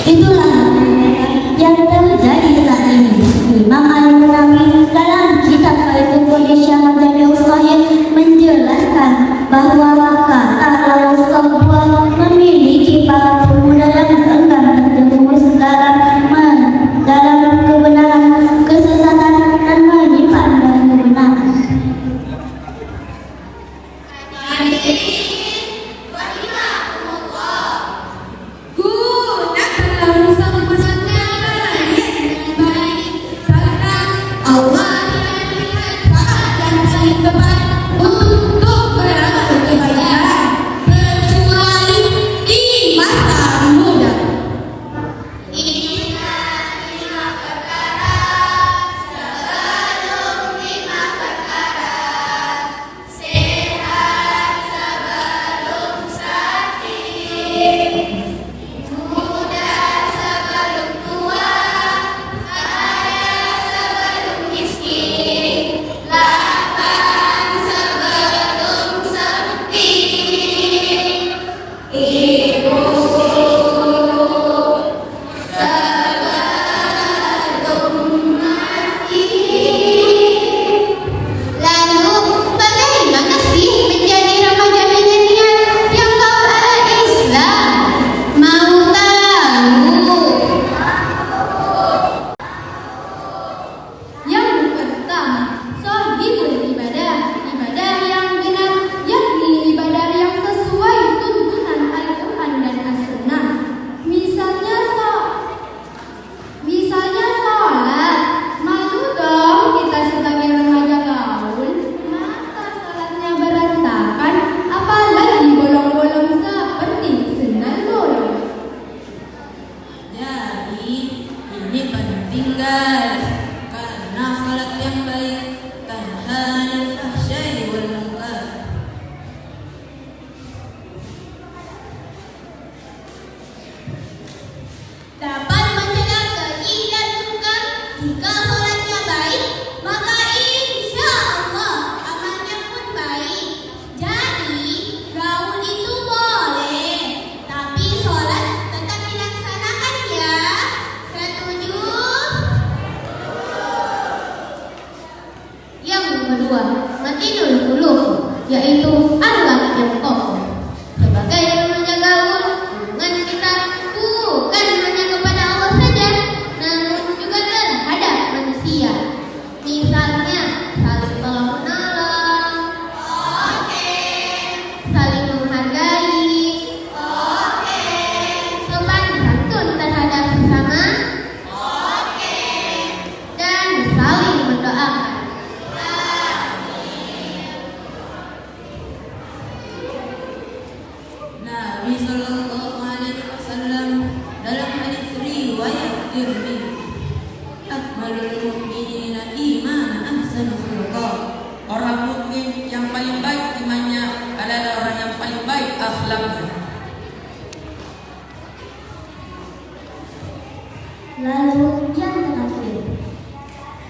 Itulah yang terjadi saat ini. Imam Ali menangis ini penting guys, karena salat yang baik tanha 'anil fahsya'i wal munkar. Dapat mencegah keji dan munkar. Jika sholatnya baik, maka insya Allah amalnya pun baik. Jadi gaul itu boleh, tapi sholat tetap dilaksanakan ya. Setuju? Yang kedua, matinul qulub, yaitu akhlak yang kokoh. Sebagai remaja gaul, hubungan kita bukan hanya kepada Allah saja, namun juga terhadap manusia. Misalnya, saling tolong menolong, saling menghargai, sopan santun terhadap sesama, dan saling mendoakan. Nabi Sallallahu Alaihi Wasallam dalam hadis riwayat Tirmidzi, akmalul mu'minina imanan ahsanu khuluqa. Orang mukmin yang paling baik imannya adalah orang yang paling baik akhlaknya. Lalu yang terakhir,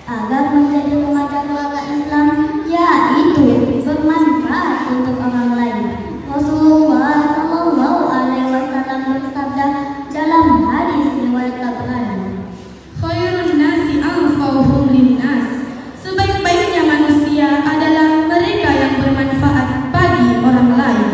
agar menjadi remaja keluarga Islam, yaitu bermanfaat untuk orang lain. Rasulullah Shallallahu Alaihi Wasallam bersabda dalam hadis riwayat Tabrani, Khairun nasi anfa'uhum linnas. Sebaik-baiknya manusia adalah mereka yang bermanfaat bagi orang lain.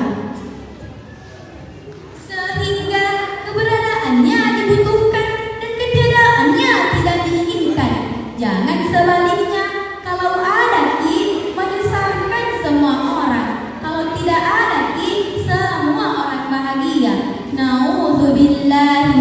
Sehingga keberadaannya dibutuhkan dan ketiadaannya tidak diinginkan. Jangan sebaliknya, kalau ada menyusahkan semua orang, kalau tidak ada semua orang bahagia. Na'udzubillahi